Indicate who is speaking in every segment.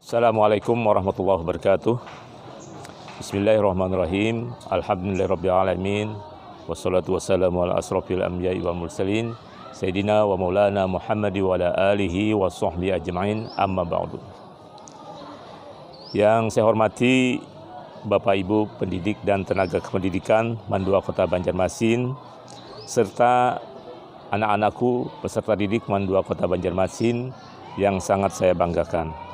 Speaker 1: Assalamualaikum warahmatullahi wabarakatuh. Bismillahirrahmanirrahim. Alhamdulillahirabbil alamin. Wassalatu wassalamu ala asrofil anbiya'i wal mursalin Sayyidina wa maulana Muhammadi wa ala alihi wa sahbihi ajma'in, amma ba'du. Yang saya hormati Bapak Ibu pendidik dan tenaga kependidikan Mandua Kota Banjarmasin, serta anak-anakku peserta didik Mandua Kota Banjarmasin yang sangat saya banggakan.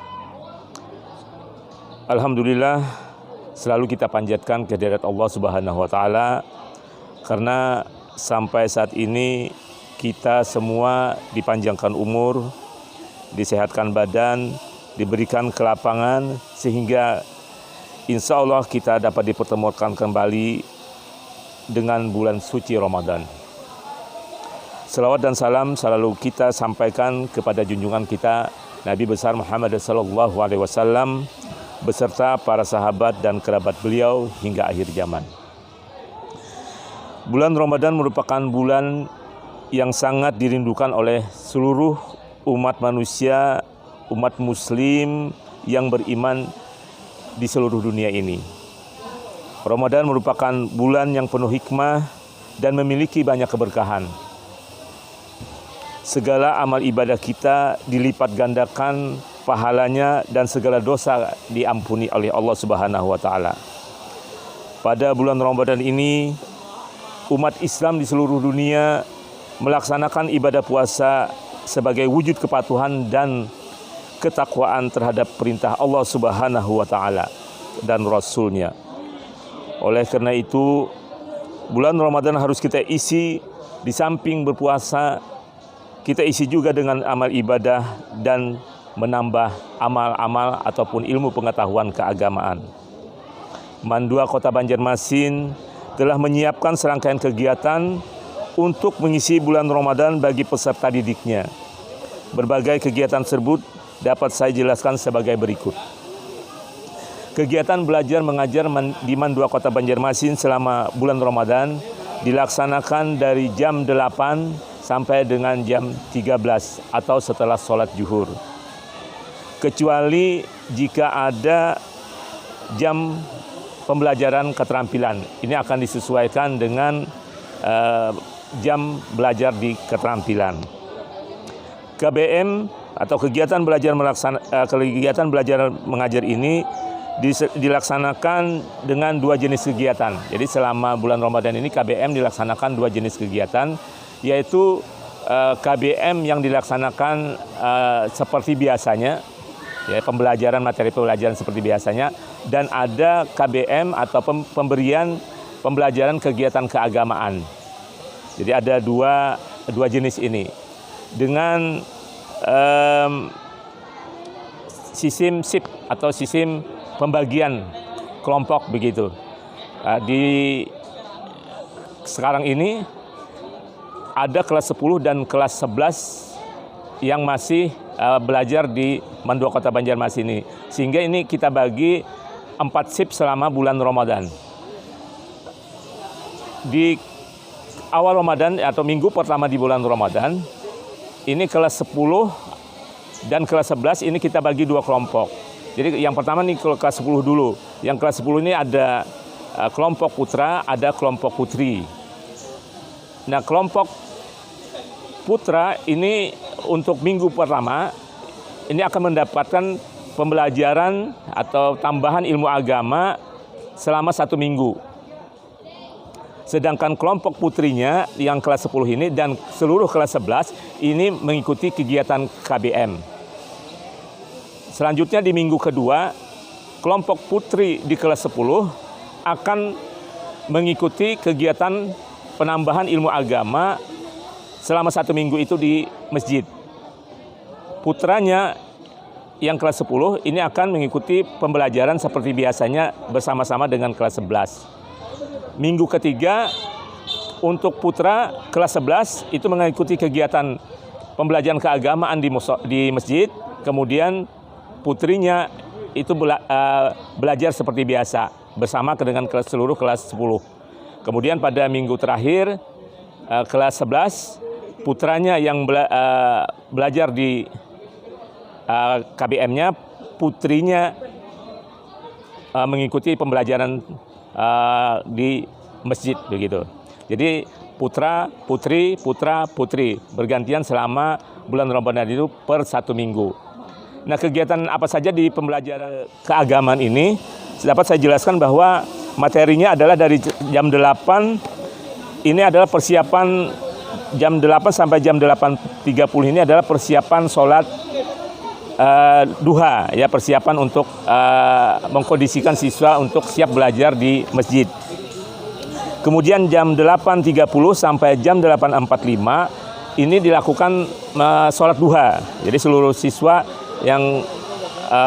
Speaker 1: Alhamdulillah, selalu kita panjatkan kehadirat Allah Subhanahu wa Ta'ala, karena sampai saat ini kita semua dipanjangkan umur, disehatkan badan, diberikan kelapangan, sehingga insya Allah kita dapat dipertemukan kembali dengan bulan suci Ramadan. Selawat dan salam selalu kita sampaikan kepada junjungan kita Nabi besar Muhammad sallallahu alaihi wasallam beserta para sahabat dan kerabat beliau hingga akhir zaman. Bulan Ramadan merupakan bulan yang sangat dirindukan oleh seluruh umat manusia, umat muslim yang beriman di seluruh dunia ini. Ramadan merupakan bulan yang penuh hikmah dan memiliki banyak keberkahan. Segala amal ibadah kita dilipat gandakan pahalanya dan segala dosa diampuni oleh Allah Subhanahu wa Ta'ala. Pada bulan Ramadan ini, umat Islam di seluruh dunia melaksanakan ibadah puasa sebagai wujud kepatuhan dan ketakwaan terhadap perintah Allah Subhanahu wa Ta'ala dan Rasul-Nya. Oleh karena itu, bulan Ramadan harus kita isi, di samping berpuasa, kita isi juga dengan amal ibadah dan menambah amal-amal ataupun ilmu pengetahuan keagamaan. Mandua Kota Banjarmasin telah menyiapkan serangkaian kegiatan untuk mengisi bulan Ramadan bagi peserta didiknya. Berbagai kegiatan tersebut dapat saya jelaskan sebagai berikut. Kegiatan belajar mengajar di Mandua Kota Banjarmasin selama bulan Ramadan dilaksanakan dari jam 8 sampai dengan jam 13 atau setelah sholat zuhur. Kecuali jika ada jam pembelajaran keterampilan. Ini akan disesuaikan dengan jam belajar di keterampilan. KBM atau kegiatan belajar mengajar ini dilaksanakan dengan dua jenis kegiatan. Jadi selama bulan Ramadan ini KBM dilaksanakan dua jenis kegiatan, yaitu KBM yang dilaksanakan seperti biasanya, ya, materi pembelajaran seperti biasanya, dan ada KBM atau pemberian pembelajaran kegiatan keagamaan. Jadi ada dua jenis ini dengan sistem SIP atau sistem pembagian kelompok begitu. Di sekarang ini ada kelas 10 dan kelas 11 yang masih belajar di Mandua Kota Banjarmasin ini. Sehingga ini kita bagi 4 shift selama bulan Ramadan. Di awal Ramadan atau minggu pertama di bulan Ramadan, ini kelas 10 dan kelas 11 ini kita bagi dua kelompok. Jadi yang pertama nih kelas 10 dulu. Yang kelas 10 ini ada kelompok putra, ada kelompok putri. Nah, kelompok putra ini untuk minggu pertama ini akan mendapatkan pembelajaran atau tambahan ilmu agama selama 1 minggu. Sedangkan kelompok putrinya yang kelas 10 ini dan seluruh kelas 11 ini mengikuti kegiatan KBM. Selanjutnya di minggu kedua, kelompok putri di kelas 10 akan mengikuti kegiatan penambahan ilmu agama selama 1 minggu itu di masjid. Putranya yang kelas 10 ini akan mengikuti pembelajaran seperti biasanya bersama-sama dengan kelas 11. Minggu ketiga untuk putra kelas 11 itu mengikuti kegiatan pembelajaran keagamaan di masjid. Kemudian putrinya itu belajar seperti biasa bersama dengan seluruh kelas 10. Kemudian pada minggu terakhir kelas 11 putranya yang belajar di KBM-nya, putrinya mengikuti pembelajaran di masjid begitu. Jadi putra, putri bergantian selama bulan Ramadan itu per 1 minggu. Nah, kegiatan apa saja di pembelajaran keagamaan ini dapat saya jelaskan bahwa materinya adalah dari jam 8 ini adalah persiapan jam 8 sampai jam 8.30 ini adalah persiapan sholat duha, ya, persiapan untuk mengkondisikan siswa untuk siap belajar di masjid. Kemudian jam 8.30 sampai jam 8.45 ini dilakukan sholat duha. Jadi seluruh siswa yang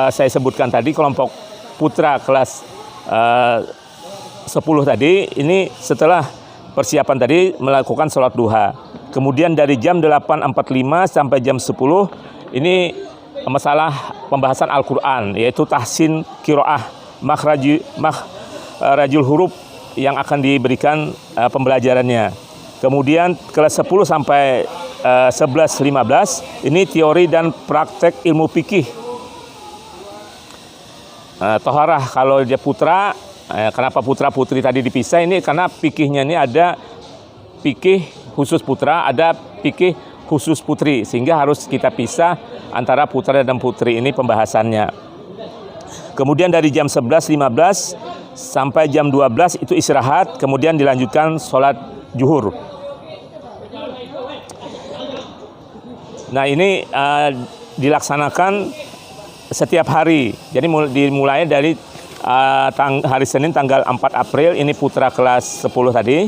Speaker 1: saya sebutkan tadi, kelompok putra kelas 10 tadi, ini setelah persiapan tadi melakukan sholat duha. Kemudian dari jam 8.45 sampai jam 10 ini masalah pembahasan Al-Quran, yaitu tahsin qiraah, makhrajul huruf yang akan diberikan pembelajarannya. Kemudian kelas 10 sampai 11-15 ini teori dan praktek ilmu fikih. Toharah kalau dia putra, kenapa putra putri tadi dipisah ini karena fikihnya ini ada fikih khusus putra, ada fikih khusus putri, sehingga harus kita pisah antara putra dan putri ini pembahasannya. Kemudian dari jam 11.15 sampai jam 12 itu istirahat, kemudian dilanjutkan sholat zuhur. Nah, ini dilaksanakan setiap hari. Jadi dimulai dari hari Senin tanggal 4 April ini putra kelas 10 tadi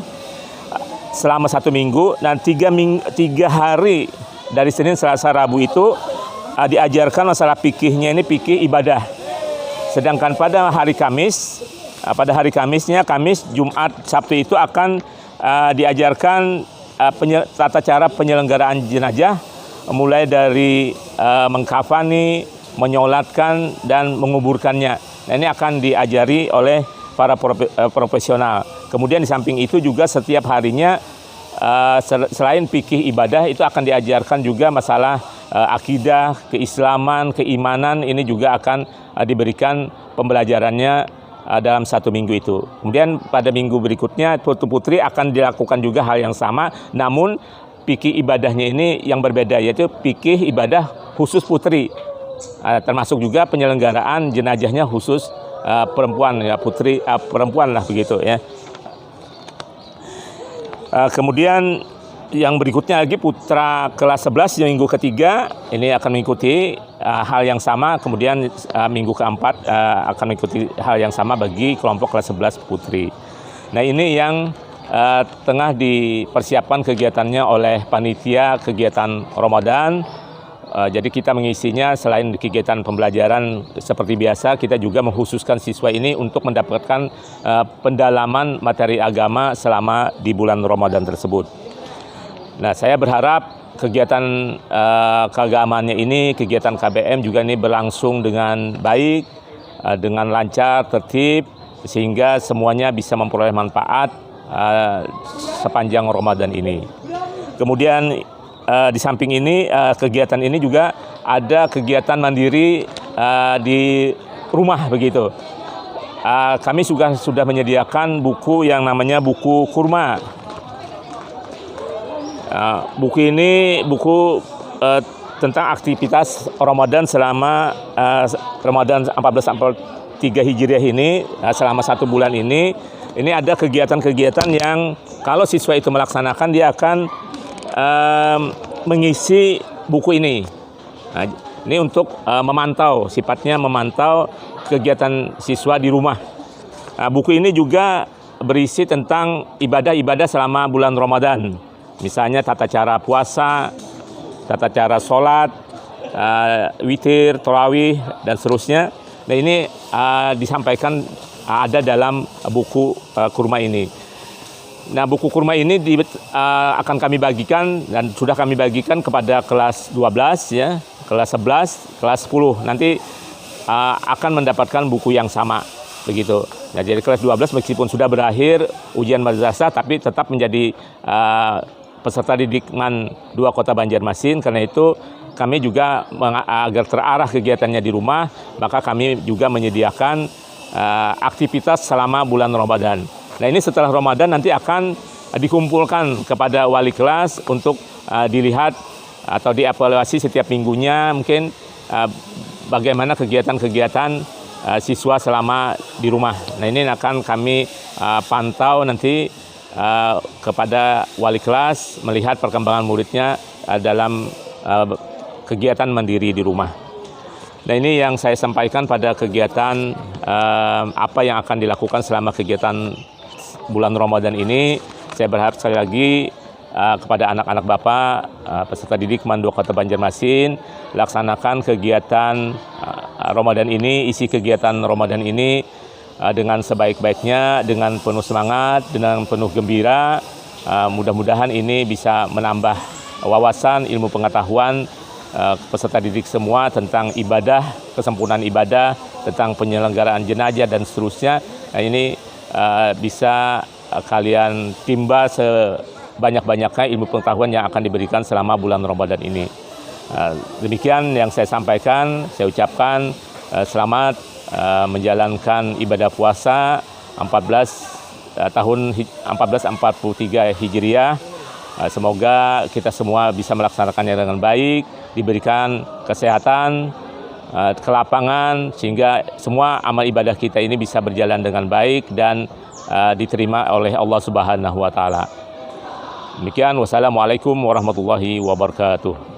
Speaker 1: selama 1 minggu, dan 3 hari dari Senin, Selasa, Rabu itu diajarkan masalah fikihnya ini fikih ibadah. Sedangkan pada hari Kamis, Kamis, Jumat, Sabtu itu akan diajarkan tata cara penyelenggaraan jenazah, mulai dari mengkafani, menyolatkan, dan menguburkannya. Nah, ini akan diajari oleh para profesional. Kemudian di samping itu juga setiap harinya selain fikih ibadah itu akan diajarkan juga masalah akidah, keislaman, keimanan, ini juga akan diberikan pembelajarannya dalam 1 minggu itu. Kemudian pada minggu berikutnya putri akan dilakukan juga hal yang sama, namun fikih ibadahnya ini yang berbeda, yaitu fikih ibadah khusus putri, termasuk juga penyelenggaraan jenazahnya khusus perempuan, ya, putri perempuan lah begitu, ya. Kemudian yang berikutnya lagi putra kelas 11 minggu ketiga ini akan mengikuti hal yang sama. Kemudian minggu keempat akan mengikuti hal yang sama bagi kelompok kelas 11 putri. Nah, ini yang tengah dipersiapkan kegiatannya oleh panitia kegiatan Ramadan. Jadi kita mengisinya selain kegiatan pembelajaran seperti biasa, kita juga mengkhususkan siswa ini untuk mendapatkan pendalaman materi agama selama di bulan Ramadan tersebut. Nah, saya berharap kegiatan keagamaannya ini, kegiatan KBM juga ini berlangsung dengan baik, dengan lancar, tertib, sehingga semuanya bisa memperoleh manfaat sepanjang Ramadan ini. Kemudian di samping ini, kegiatan ini juga ada kegiatan mandiri di rumah begitu. Kami sudah menyediakan buku yang namanya buku kurma. Buku ini buku tentang aktivitas Ramadan selama Ramadan 1443 Hijriah ini, selama 1 bulan ini ada kegiatan-kegiatan yang kalau siswa itu melaksanakan dia akan mengisi buku ini. Nah, ini untuk memantau, sifatnya memantau kegiatan siswa di rumah. Nah, buku ini juga berisi tentang ibadah-ibadah selama bulan Ramadan. Misalnya tata cara puasa, tata cara sholat, witir, tarawih, dan seterusnya. Nah, ini disampaikan ada dalam buku kurma ini. Nah, buku kurma ini akan kami bagikan dan sudah kami bagikan kepada kelas 12, ya, kelas 11, kelas 10. Nanti akan mendapatkan buku yang sama begitu. Nah, jadi kelas 12 meskipun sudah berakhir ujian madrasah tapi tetap menjadi peserta didik MAN 2 Kota Banjarmasin. Karena itu kami juga agar terarah kegiatannya di rumah, maka kami juga menyediakan aktivitas selama bulan Ramadan. Nah, ini setelah Ramadan nanti akan dikumpulkan kepada wali kelas untuk dilihat atau dievaluasi setiap minggunya mungkin bagaimana kegiatan-kegiatan siswa selama di rumah. Nah, ini akan kami pantau nanti kepada wali kelas melihat perkembangan muridnya dalam kegiatan mandiri di rumah. Nah, ini yang saya sampaikan pada kegiatan apa yang akan dilakukan selama kegiatan bulan Ramadan ini. Saya berharap sekali lagi kepada anak-anak Bapak, peserta didik Mandua Kota Banjarmasin, laksanakan kegiatan Ramadan ini, isi kegiatan Ramadan ini dengan sebaik-baiknya, dengan penuh semangat, dengan penuh gembira. Mudah-mudahan ini bisa menambah wawasan, ilmu pengetahuan peserta didik semua tentang ibadah, kesempurnaan ibadah, tentang penyelenggaraan jenazah dan seterusnya. Nah, ini bisa kalian timba sebanyak-banyaknya ilmu pengetahuan yang akan diberikan selama bulan Ramadan ini. Demikian yang saya sampaikan. Saya ucapkan selamat menjalankan ibadah puasa 1443 Hijriah. Semoga kita semua bisa melaksanakannya dengan baik, diberikan kesehatan, kelapangan, sehingga semua amal ibadah kita ini bisa berjalan dengan baik dan diterima oleh Allah Subhanahu wa taala. Demikian, wassalamualaikum warahmatullahi wabarakatuh.